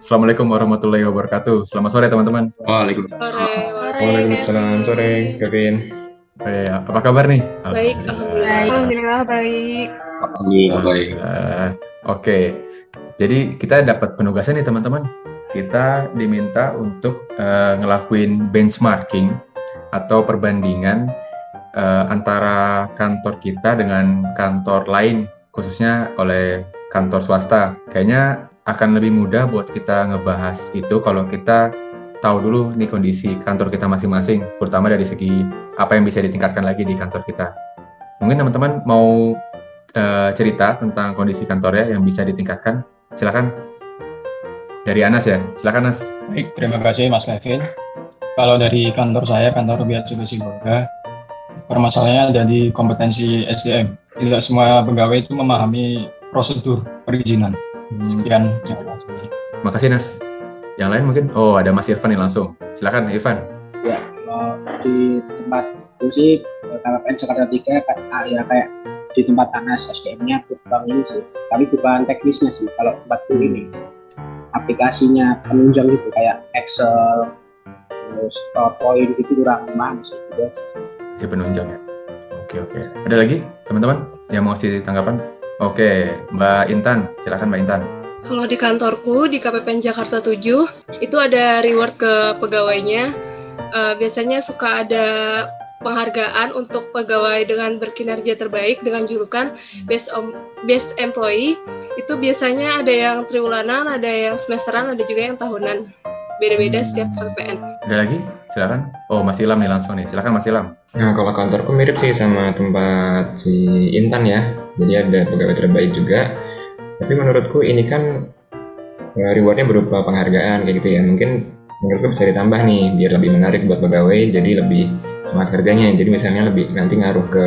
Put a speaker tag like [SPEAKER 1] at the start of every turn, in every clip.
[SPEAKER 1] Assalamualaikum warahmatullahi wabarakatuh. Selamat sore teman-teman.
[SPEAKER 2] Waalaikumsalam. Sore, Kevin.
[SPEAKER 1] Apa kabar nih?
[SPEAKER 3] Baik,
[SPEAKER 4] Alhamdulillah baik.
[SPEAKER 2] Alhamdulillah baik.
[SPEAKER 1] Oke, jadi kita dapat penugasan nih teman-teman. Kita diminta untuk ngelakuin benchmarking atau perbandingan antara kantor kita dengan kantor lain, khususnya oleh kantor swasta. Kayaknya akan lebih mudah buat kita ngebahas itu kalau kita tahu dulu nih kondisi kantor kita masing-masing, terutama dari segi apa yang bisa ditingkatkan lagi di kantor kita. Mungkin teman-teman mau cerita tentang kondisi kantornya yang bisa ditingkatkan. Silakan. Dari Anas ya, silakan Anas.
[SPEAKER 5] Baik, terima kasih Mas Kevin. Kalau dari kantor saya, kantor Bea Cukai Sibolga, permasalahannya ada di kompetensi SDM. Tidak semua pegawai itu memahami prosedur perizinan. Sekian.
[SPEAKER 1] Makasih Nas. Yang lain mungkin? Oh, ada Mas Irfan nih langsung. Silakan Irfan.
[SPEAKER 6] Ya, di tempat itu sih KPPN Jakarta 3 ya kayak di tempat Anas SDM-nya bukan ini sih, tapi bukan teknisnya sih. Kalau tempatku ini aplikasinya penunjang gitu kayak Excel, terus PowerPoint gitu kurang paham sih.
[SPEAKER 1] Si penunjang ya. Oke. Ada lagi teman-teman yang mau kasih tanggapan? Oke, Mbak Intan, silakan Mbak Intan.
[SPEAKER 3] Kalau di kantorku di KPPN Jakarta 7 itu ada reward ke pegawainya. Biasanya suka ada penghargaan untuk pegawai dengan berkinerja terbaik dengan julukan Best Employee. Itu biasanya ada yang triwulanan, ada yang semesteran, ada juga yang tahunan. Beda-beda setiap KPPN.
[SPEAKER 1] Ada lagi? Silakan. Oh, Mas Ilham nih langsung nih. Silakan Mas Ilham.
[SPEAKER 2] Nah, kalau kantorku mirip sih sama tempat si Intan ya. Jadi ada pegawai terbaik juga. Tapi menurutku ini kan rewardnya berupa penghargaan kayak gitu ya. Mungkin menurutku bisa ditambah nih biar lebih menarik buat pegawai, jadi lebih semangat kerjanya. Jadi misalnya lebih nanti ngaruh ke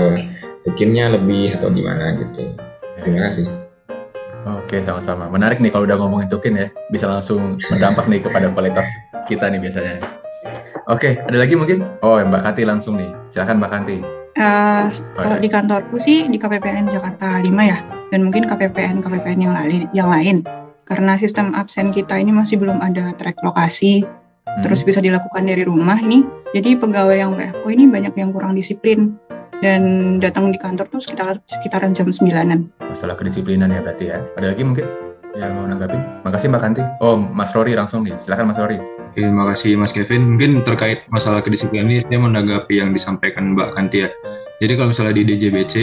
[SPEAKER 2] tukinnya lebih atau gimana gitu. Terima kasih.
[SPEAKER 1] Oke, sama-sama. Menarik nih kalau udah ngomongin tukin ya. Bisa langsung berdampak nih kepada kualitas kita nih biasanya. Oke, ada lagi mungkin? Oh, Mbak Kanti langsung nih. Silakan Mbak Kanti.
[SPEAKER 4] Kalau di kantorku sih di KPPN Jakarta 5 ya, dan mungkin KPPN yang lain. Karena sistem absen kita ini masih belum ada track lokasi, terus bisa dilakukan dari rumah ini. Jadi pegawai yang WFO ini banyak yang kurang disiplin dan datang di kantor tuh sekitaran jam 9-an.
[SPEAKER 1] Masalah kedisiplinan ya berarti ya. Ada lagi mungkin yang mau nanggapin? Makasih Mbak Kanti. Oh, Mas Rory langsung nih. Silakan Mas Rory.
[SPEAKER 7] Terima kasih Mas Kevin. Mungkin terkait masalah kedisiplinan ini, saya menanggapi yang disampaikan Mbak Kanti ya. Jadi kalau misalnya di DJBC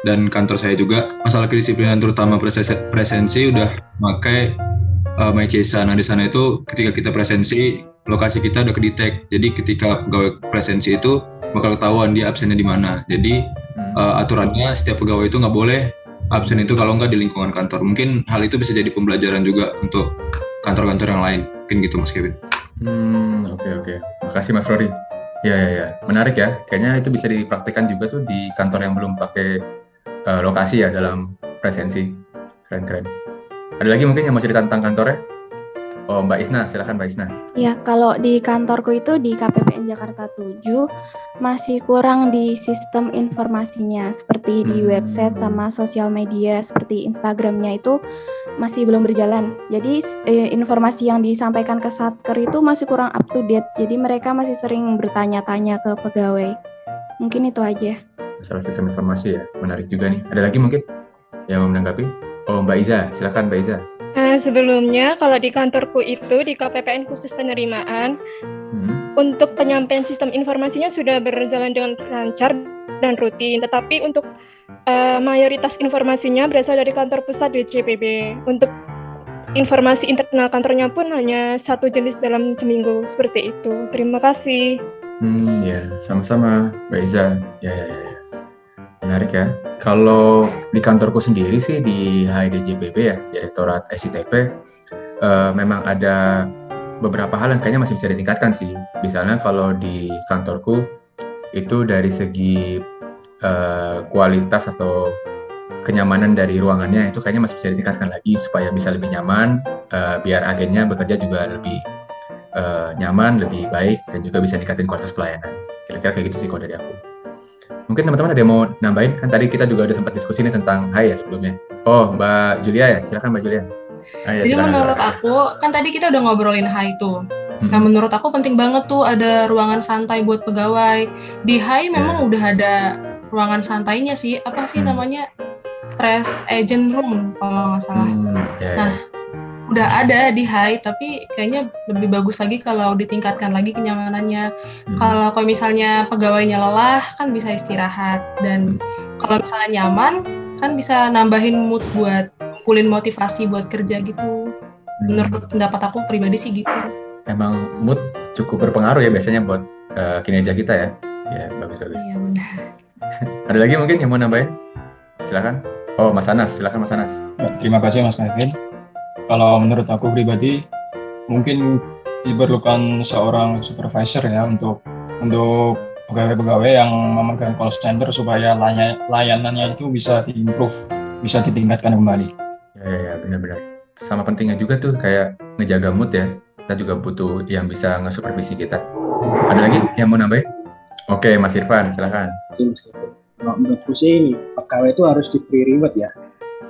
[SPEAKER 7] dan kantor saya juga, masalah kedisiplinan terutama presensi udah pakai MyCesa. Nah di sana itu ketika kita presensi, lokasi kita udah kedetek. Jadi ketika pegawai presensi itu bakal ketahuan dia absennya di mana. Jadi aturannya setiap pegawai itu nggak boleh absen itu kalau nggak di lingkungan kantor. Mungkin hal itu bisa jadi pembelajaran juga untuk kantor-kantor yang lain. Mungkin gitu Mas Kevin.
[SPEAKER 1] Oke. Makasih Mas Rory. Ya. Menarik ya. Kayaknya itu bisa dipraktikkan juga tuh di kantor yang belum pakai lokasi ya dalam presensi. Keren. Ada lagi mungkin yang mau cerita tentang kantornya? Oh, Mbak Isna, silakan Mbak Isna.
[SPEAKER 8] Ya, kalau di kantorku itu di KPPN Jakarta 7 masih kurang di sistem informasinya seperti di website sama sosial media seperti Instagramnya itu masih belum berjalan. Jadi informasi yang disampaikan ke Satker itu masih kurang up to date. Jadi mereka masih sering bertanya-tanya ke pegawai. Mungkin itu aja.
[SPEAKER 1] Masalah sistem informasi ya, menarik juga nih. Ada lagi mungkin yang mau menanggapi? Oh, Mbak Iza, silakan Mbak Iza.
[SPEAKER 4] Sebelumnya kalau di kantorku itu di KPPN khusus penerimaan untuk penyampaian sistem informasinya sudah berjalan dengan lancar dan rutin, tetapi untuk mayoritas informasinya berasal dari kantor pusat DJPB. Untuk informasi internal kantornya pun hanya satu jenis dalam seminggu, seperti itu. Terima kasih.
[SPEAKER 1] Ya, sama-sama Mbak Iza. Ya. Menarik ya. Kalau di kantorku sendiri sih di HIDJPB ya, Direktorat SITP, memang ada beberapa hal yang kayaknya masih bisa ditingkatkan sih. Misalnya kalau di kantorku itu dari segi kualitas atau kenyamanan dari ruangannya itu kayaknya masih bisa ditingkatkan lagi supaya bisa lebih nyaman, biar agennya bekerja juga lebih nyaman, lebih baik, dan juga bisa ningkatin kualitas pelayanan. Kira-kira kayak gitu sih kalau dari aku. Mungkin teman-teman ada yang mau nambahin? Kan tadi kita juga udah sempat diskusi nih tentang HAI ya sebelumnya. Oh, Mbak Julia ya? Silakan Mbak Julia. Ya,
[SPEAKER 9] Jadi
[SPEAKER 1] silakan.
[SPEAKER 9] menurut aku, kan tadi kita udah ngobrolin HI tuh. Nah, menurut aku penting banget tuh ada ruangan santai buat pegawai. Di HI memang udah ada ruangan santainya sih. Apa sih namanya? Stress agent room kalau nggak salah. Nah, udah ada di HI, tapi kayaknya lebih bagus lagi kalau ditingkatkan lagi kenyamanannya. Kalau misalnya pegawainya lelah, kan bisa istirahat. Dan kalau misalnya nyaman, kan bisa nambahin mood buat kumpulin motivasi buat kerja gitu. Menurut pendapat aku pribadi sih gitu.
[SPEAKER 1] Emang mood cukup berpengaruh ya biasanya buat kinerja kita ya. Ya, bagus-bagus.
[SPEAKER 9] Iya, benar.
[SPEAKER 1] Ada lagi mungkin yang mau nambahin? Silakan. Oh, Mas Anas, silakan Mas Anas.
[SPEAKER 5] Terima kasih Mas Kevin. Kalau menurut aku pribadi, mungkin diperlukan seorang supervisor ya untuk pegawai-pegawai yang memegang call center supaya layanannya itu bisa diimprove, bisa ditingkatkan kembali.
[SPEAKER 1] Ya, benar-benar. Sama pentingnya juga tuh kayak ngejaga mood ya. Kita juga butuh yang bisa nge-supervisi kita. Ada lagi yang mau nambahin? Oke, Mas Irfan, silakan.
[SPEAKER 6] Kalau menurutku sih ini, pegawai itu harus diberi reward ya.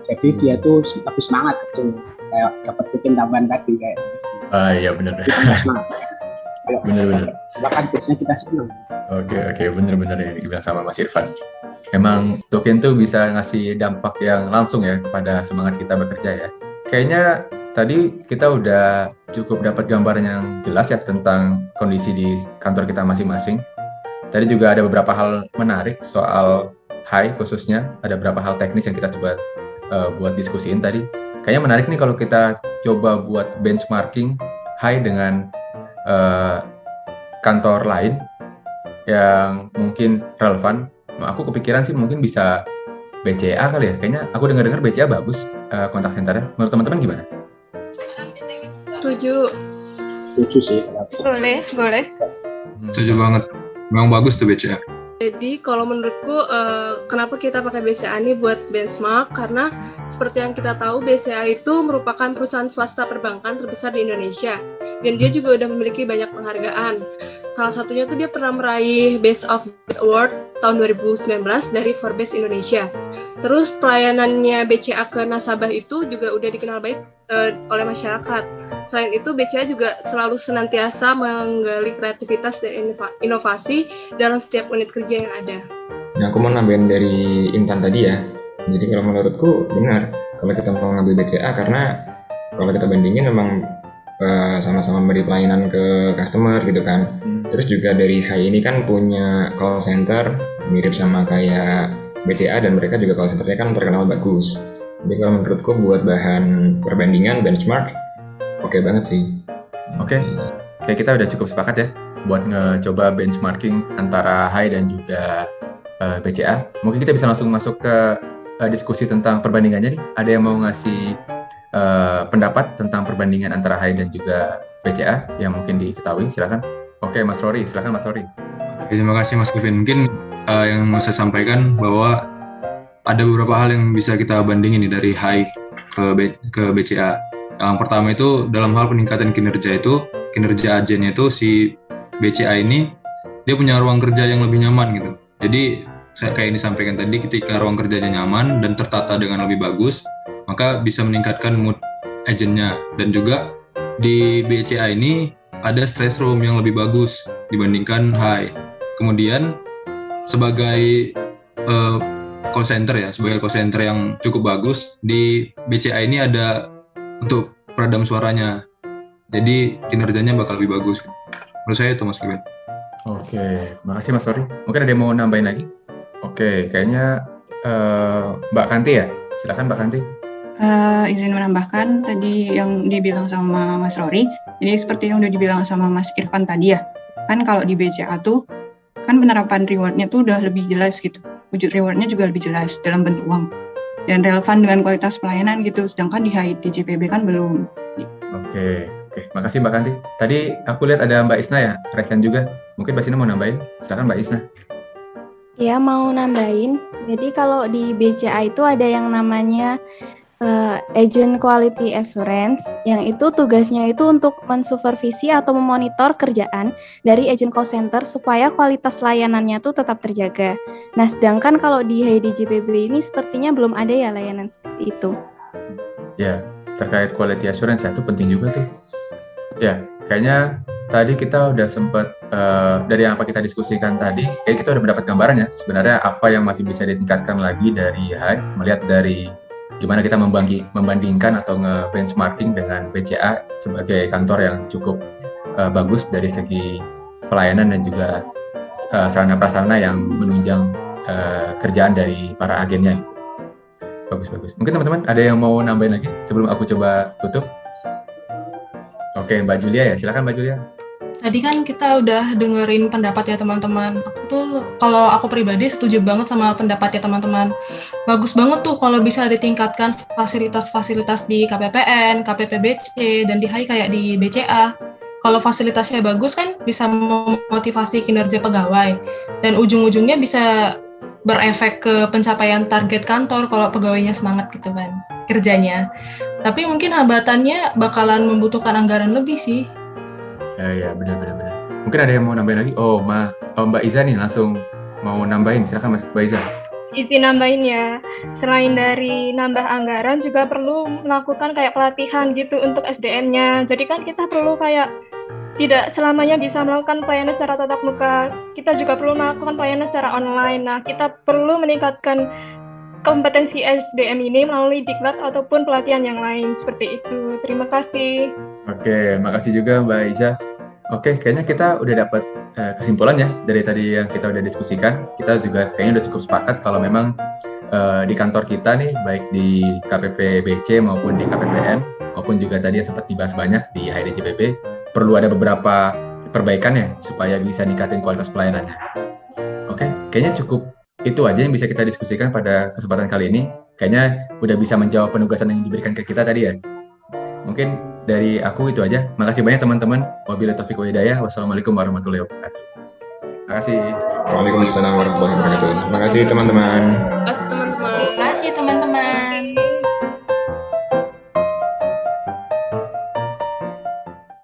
[SPEAKER 6] Jadi dia tuh lebih semangat kerja, kayak dapat bikin tambahan tadi kayak.
[SPEAKER 1] Iya benar.
[SPEAKER 6] Semangat. Kalau
[SPEAKER 1] Benar.
[SPEAKER 6] bahkan biasanya kita senang.
[SPEAKER 1] Oke, benar-benar yang dibilang sama Mas Irfan. Emang token tuh bisa ngasih dampak yang langsung ya kepada semangat kita bekerja ya. Kayaknya tadi kita udah cukup dapat gambaran yang jelas ya tentang kondisi di kantor kita masing-masing. Tadi juga ada beberapa hal menarik soal HI khususnya, ada beberapa hal teknis yang kita coba buat diskusiin tadi. Kayaknya menarik nih kalau kita coba buat benchmarking HI dengan kantor lain yang mungkin relevan. Aku kepikiran sih mungkin bisa BCA kali ya. Kayaknya aku dengar-dengar BCA bagus kontak centernya. Menurut teman-teman gimana?
[SPEAKER 3] Setuju
[SPEAKER 6] sih.
[SPEAKER 4] Boleh.
[SPEAKER 7] Setuju banget. Memang bagus tuh BCA.
[SPEAKER 3] Jadi kalau menurutku kenapa kita pakai BCA ini buat benchmark, karena seperti yang kita tahu BCA itu merupakan perusahaan swasta perbankan terbesar di Indonesia dan dia juga udah memiliki banyak penghargaan. Salah satunya tuh dia pernah meraih Best of Best Award tahun 2019 dari Forbes Indonesia. Terus pelayanannya BCA ke nasabah itu juga udah dikenal baik oleh masyarakat. Selain itu, BCA juga selalu senantiasa menggali kreativitas dan inovasi dalam setiap unit kerja yang ada.
[SPEAKER 2] Nah, aku mau nambahin dari Intan tadi ya. Jadi kalau menurutku benar kalau kita mau ngambil BCA, karena kalau kita bandingin memang sama-sama memberi pelayanan ke customer gitu kan. Terus juga dari HI ini kan punya call center mirip sama kayak BCA dan mereka juga call centernya kan terkenal bagus. Jadi kalau menurutku buat bahan perbandingan benchmark oke banget sih.
[SPEAKER 1] Oke, kayak kita udah cukup sepakat ya buat ngecoba benchmarking antara HI dan juga BCA. Mungkin kita bisa langsung masuk ke diskusi tentang perbandingannya nih. Ada yang mau ngasih pendapat tentang perbandingan antara HI dan juga BCA yang mungkin diketahui? Silakan. Oke, Mas Rory, silakan Mas Rory.
[SPEAKER 7] Terima kasih Mas Kevin. Mungkin yang mau saya sampaikan bahwa ada beberapa hal yang bisa kita bandingin nih dari HI ke BCA. Yang pertama itu dalam hal peningkatan kinerja agennya itu si BCA ini dia punya ruang kerja yang lebih nyaman gitu. Jadi kayak yang disampaikan tadi, ketika ruang kerjanya nyaman dan tertata dengan lebih bagus, maka bisa meningkatkan mood agennya. Dan juga di BCA ini ada stress room yang lebih bagus dibandingkan HI. Kemudian sebagai call center ya, sebagai call center yang cukup bagus, di BCA ini ada untuk peredam suaranya. Jadi kinerjanya bakal lebih bagus. Menurut saya itu Mas Kevin.
[SPEAKER 1] Oke, makasih Mas Rory. Mungkin ada yang mau nambahin lagi? Oke, kayaknya Mbak Kanti ya. Silakan Mbak Kanti.
[SPEAKER 10] Izin menambahkan tadi yang dibilang sama Mas Rory. Jadi seperti yang udah dibilang sama Mas Irfan tadi ya. Kan kalau di BCA tuh kan penerapan rewardnya tuh udah lebih jelas gitu. Wujud rewardnya juga lebih jelas dalam bentuk uang dan relevan dengan kualitas pelayanan gitu. Sedangkan di HI di JPB kan belum.
[SPEAKER 1] Oke, makasih Mbak Kanti. Tadi aku lihat ada Mbak Isna ya, resen juga. Mungkin Mbak Isna mau nambahin. Silakan Mbak Isna.
[SPEAKER 8] Ya, mau nambahin. Jadi kalau di BCA itu ada yang namanya Agent Quality Assurance, yang itu tugasnya itu untuk mensupervisi atau memonitor kerjaan dari agent call center supaya kualitas layanannya tuh tetap terjaga. Nah, sedangkan kalau di HIDJPB ini sepertinya belum ada ya layanan seperti itu.
[SPEAKER 1] Ya, terkait quality assurance ya, itu penting juga tuh. Ya, kayaknya tadi kita udah sempat dari apa kita diskusikan tadi, kayak kita udah mendapat gambarannya sebenarnya apa yang masih bisa ditingkatkan lagi dari HAI, melihat dari gimana kita membandingkan atau nge-benchmarking dengan BCA sebagai kantor yang cukup bagus dari segi pelayanan dan juga sarana prasarana yang menunjang kerjaan dari para agennya. Bagus. Mungkin teman-teman ada yang mau nambahin lagi sebelum aku coba tutup? Oke, Mbak Julia ya, silakan Mbak Julia.
[SPEAKER 9] Tadi kan kita udah dengerin pendapat ya teman-teman. Kalau aku pribadi setuju banget sama pendapat ya teman-teman. Bagus banget tuh kalau bisa ditingkatkan fasilitas-fasilitas di KPPN, KPPBC, dan di HAI kayak di BCA. Kalau fasilitasnya bagus kan bisa memotivasi kinerja pegawai. Dan ujung-ujungnya bisa berefek ke pencapaian target kantor kalau pegawainya semangat gitu kan kerjanya. Tapi mungkin hambatannya bakalan membutuhkan anggaran lebih sih.
[SPEAKER 1] Ya, benar. Mungkin ada yang mau nambahin lagi? Mbak Iza nih langsung mau nambahin. Silakan Mbak Iza.
[SPEAKER 4] Izin nambahin ya. Selain dari nambah anggaran juga perlu melakukan kayak pelatihan gitu untuk SDM-nya. Jadi kan kita perlu kayak tidak selamanya bisa melakukan pelayanan secara tatap muka. Kita juga perlu melakukan pelayanan secara online. Nah, kita perlu meningkatkan kompetensi SDM ini melalui diklat ataupun pelatihan yang lain seperti itu. Terima kasih.
[SPEAKER 1] Oke, makasih juga Mbak Iza. Oke, kayaknya kita udah dapat kesimpulannya dari tadi yang kita udah diskusikan. Kita juga kayaknya udah cukup sepakat kalau memang di kantor kita nih, baik di KPPBC maupun di KPPN, maupun juga tadi yang sempat dibahas banyak di HIDJPP, perlu ada beberapa perbaikan ya, supaya bisa ningkatin kualitas pelayanannya. Oke, kayaknya cukup itu aja yang bisa kita diskusikan pada kesempatan kali ini. Kayaknya udah bisa menjawab penugasan yang diberikan ke kita tadi ya. Mungkin dari aku itu aja. Makasih banyak teman-teman. Wabillahi taufiq wal hidayah. Wassalamualaikum warahmatullahi wabarakatuh. Terima kasih.
[SPEAKER 2] Waalaikumsalam warahmatullahi wabarakatuh. Terima kasih teman-teman.
[SPEAKER 3] Terima kasih teman-teman.
[SPEAKER 9] Terima kasih teman-teman.